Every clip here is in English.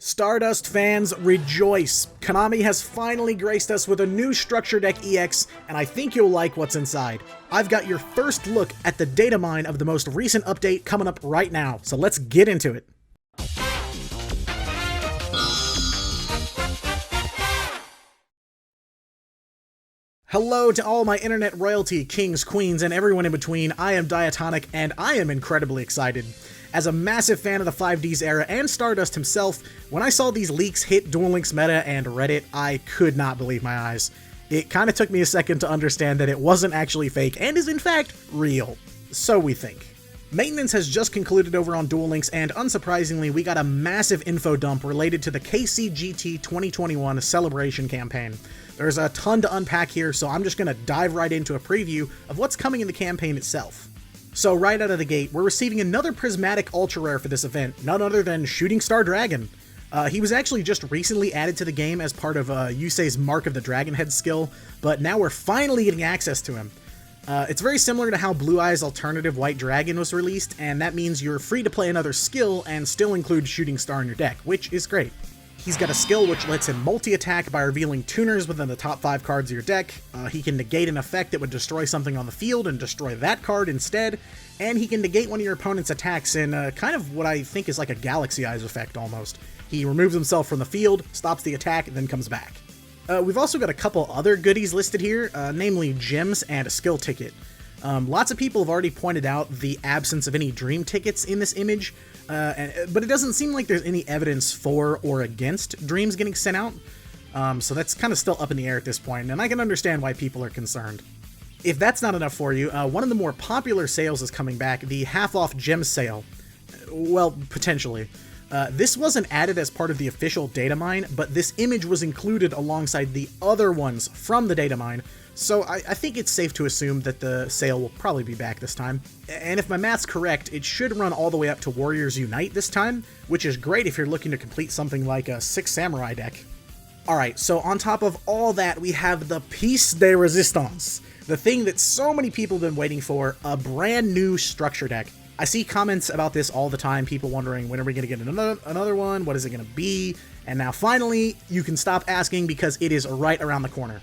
Stardust fans, rejoice! Konami has finally graced us with a new Structure Deck EX, and I think you'll like what's inside. I've got your first look at the Datamine of the most recent update coming up right now, so let's get into it. Hello to all my internet royalty, kings, queens, and everyone in between. I am Diatonic, and I am incredibly excited. As a massive fan of the 5Ds era and Stardust himself, when I saw these leaks hit Duel Links meta and Reddit, I could not believe my eyes. It kinda took me a second to understand that it wasn't actually fake and is in fact real. So we think. Maintenance has just concluded over on Duel Links, and unsurprisingly, we got a massive info dump related to the KCGT 2021 celebration campaign. There's a ton to unpack here, so I'm just gonna dive right into a preview of what's coming in the campaign itself. So right out of the gate, we're receiving another prismatic ultra rare for this event, none other than Shooting Star Dragon. He was actually just recently added to the game as part of Yusei's Mark of the Dragon Head skill, but now we're finally getting access to him. It's very similar to how Blue Eye's alternative White Dragon was released, and that means you're free to play another skill and still include Shooting Star in your deck, which is great. He's got a skill which lets him multi-attack by revealing tuners within the top 5 cards of your deck. He can negate an effect that would destroy something on the field and destroy that card instead, and he can negate one of your opponent's attacks in kind of what I think is like a Galaxy Eyes effect almost. He removes himself from the field, stops the attack, and then comes back. We've also got a couple other goodies listed here, namely gems and a skill ticket. Lots of people have already pointed out the absence of any dream tickets in this image, but it doesn't seem like there's any evidence for or against dreams getting sent out, so that's kind of still up in the air at this point, and I can understand why people are concerned. If that's not enough for you, one of the more popular sales is coming back, the half-off gem sale. Well, potentially. This wasn't added as part of the official Datamine, but this image was included alongside the other ones from the Datamine, so I think it's safe to assume that the sale will probably be back this time. And if my math's correct, it should run all the way up to Warriors Unite this time, which is great if you're looking to complete something like a 6 Samurai deck. Alright, so on top of all that, we have the Piece de Resistance, the thing that so many people have been waiting for, a brand new structure deck. I see comments about this all the time, people wondering when are we going to get another one, what is it going to be, and now finally you can stop asking because it is right around the corner.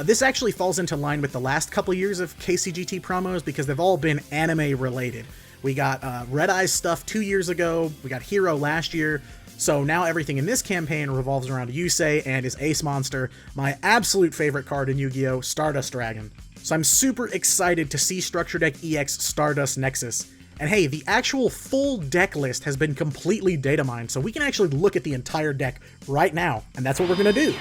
This actually falls into line with the last couple years of KCGT promos because they've all been anime related. We got Red Eyes stuff 2 years ago, we got Hero last year, so now everything in this campaign revolves around Yusei and his Ace Monster, my absolute favorite card in Yu-Gi-Oh! Stardust Dragon. So I'm super excited to see Structure Deck EX Stardust Nexus. And hey, the actual full deck list has been completely datamined, so we can actually look at the entire deck right now, and that's what we're gonna do.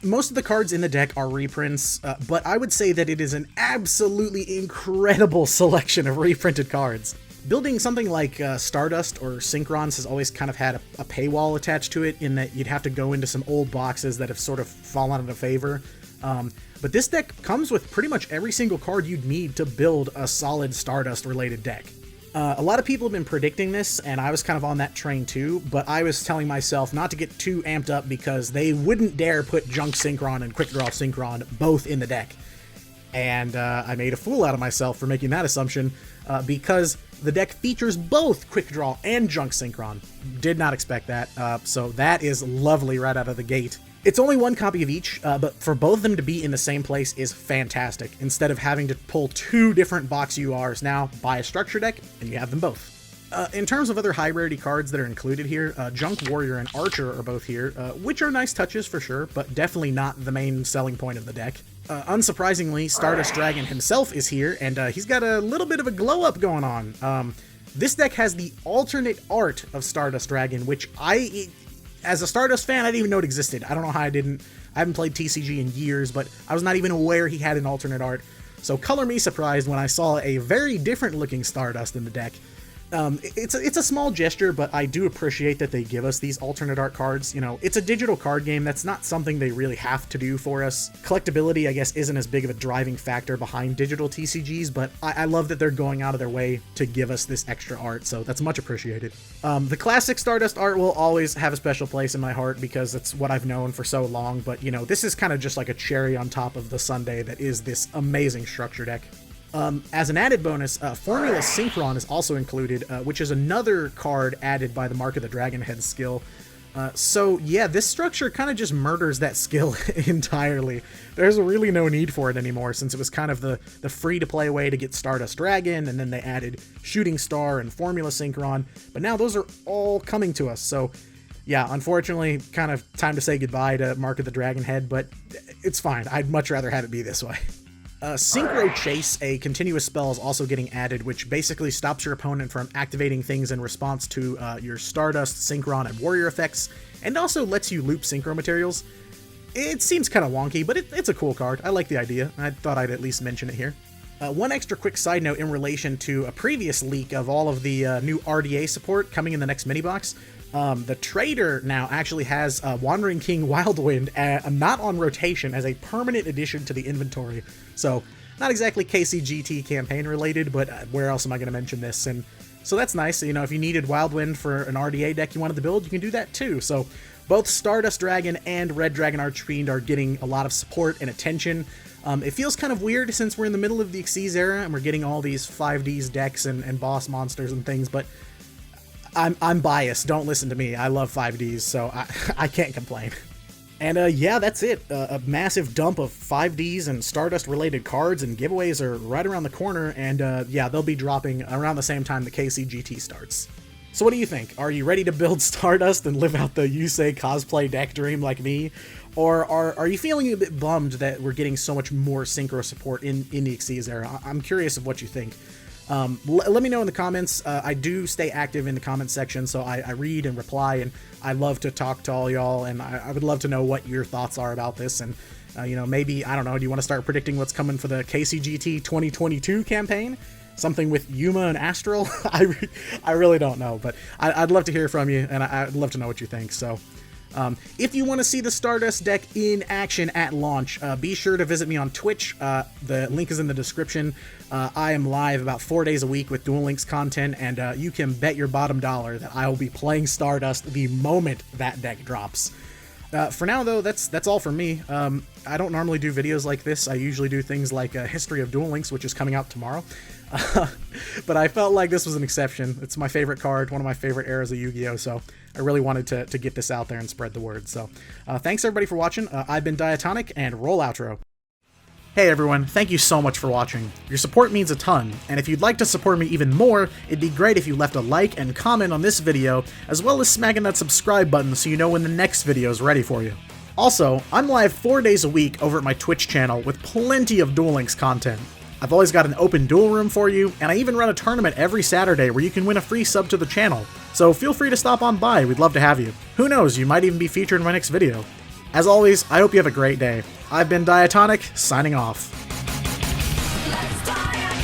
Most of the cards in the deck are reprints, but I would say that it is an absolutely incredible selection of reprinted cards. Building something like Stardust or Synchrons has always kind of had a paywall attached to it in that you'd have to go into some old boxes that have sort of fallen out of favor. But this deck comes with pretty much every single card you'd need to build a solid Stardust-related deck. A lot of people have been predicting this, and I was kind of on that train too, but I was telling myself not to get too amped up because they wouldn't dare put Junk Synchron and Quick Draw Synchron both in the deck. And I made a fool out of myself for making that assumption because the deck features both Quick Draw and Junk Synchron. Did not expect that, so that is lovely right out of the gate. It's only one copy of each, but for both of them to be in the same place is fantastic. Instead of having to pull 2 different box URs, now buy a structure deck and you have them both. In terms of other high rarity cards that are included here, Junk Warrior and Archer are both here, which are nice touches for sure, but definitely not the main selling point of the deck. Unsurprisingly, Stardust Dragon himself is here, and he's got a little bit of a glow up going on. This deck has the alternate art of Stardust Dragon, which as a Stardust fan, I didn't even know it existed. I don't know how I didn't. I haven't played TCG in years, but I was not even aware he had an alternate art. So color me surprised when I saw a very different looking Stardust in the deck. It's a small gesture, but I do appreciate that they give us these alternate art cards. You know, it's a digital card game. That's not something they really have to do for us. Collectability, I guess, isn't as big of a driving factor behind digital TCGs, but I love that they're going out of their way to give us this extra art, so that's much appreciated. The classic Stardust art will always have a special place in my heart because it's what I've known for so long, but, you know, this is kind of just like a cherry on top of the sundae that is this amazing structure deck. As an added bonus, Formula Synchron is also included, which is another card added by the Mark of the Dragon Head skill. So yeah, this structure kind of just murders that skill entirely. There's really no need for it anymore, since it was kind of the free-to-play way to get Stardust Dragon, and then they added Shooting Star and Formula Synchron, but now those are all coming to us, so yeah, unfortunately, kind of time to say goodbye to Mark of the Dragon Head, but it's fine. I'd much rather have it be this way. Synchro Chase, a continuous spell, is also getting added, which basically stops your opponent from activating things in response to your Stardust, Synchron, and Warrior effects, and also lets you loop Synchro materials. It seems kind of wonky, but it's a cool card. I like the idea. I thought I'd at least mention it here. One extra quick side note in relation to a previous leak of all of the new RDA support coming in the next mini-box. The trader now actually has Wandering King Wildwind not on rotation as a permanent addition to the inventory. So, not exactly KCGT campaign related, but where else am I going to mention this? And so that's nice. You know, if you needed Wildwind for an RDA deck you wanted to build, you can do that too. So, both Stardust Dragon and Red Dragon Archfiend are getting a lot of support and attention. It feels kind of weird since we're in the middle of the Xyz era and we're getting all these 5Ds decks and boss monsters and things, but I'm biased. Don't listen to me. I love 5Ds, so I can't complain. And yeah, that's it. A massive dump of 5Ds and Stardust-related cards and giveaways are right around the corner, and yeah, they'll be dropping around the same time the KCGT starts. So what do you think? Are you ready to build Stardust and live out the Yusei cosplay deck dream like me? Or are you feeling a bit bummed that we're getting so much more Synchro support in the Xyz era? I'm curious of what you think. Let me know in the comments. I do stay active in the comments section, so I read and reply, and I love to talk to all y'all, and I would love to know what your thoughts are about this, and you know, maybe, I don't know, do you want to start predicting what's coming for the KCGT 2022 campaign? Something with Yuma and Astral? I really don't know, but I'd love to hear from you, and I'd love to know what you think, so... if you want to see the Stardust deck in action at launch, be sure to visit me on Twitch. The link is in the description. I am live about 4 days a week with Duel Links content, and you can bet your bottom dollar that I will be playing Stardust the moment that deck drops. For now, though, that's all from me. I don't normally do videos like this. I usually do things like History of Duel Links, which is coming out tomorrow. But I felt like this was an exception. It's my favorite card, one of my favorite eras of Yu-Gi-Oh! So I really wanted to get this out there and spread the word. So thanks everybody for watching. I've been Diatonic, and roll outro. Hey everyone, thank you so much for watching. Your support means a ton, and if you'd like to support me even more, it'd be great if you left a like and comment on this video, as well as smacking that subscribe button so you know when the next video is ready for you. Also, I'm live 4 days a week over at my Twitch channel with plenty of Duel Links content. I've always got an open duel room for you, and I even run a tournament every Saturday where you can win a free sub to the channel, so feel free to stop on by, we'd love to have you. Who knows, you might even be featured in my next video. As always, I hope you have a great day. I've been Diatonic, signing off. Let's die.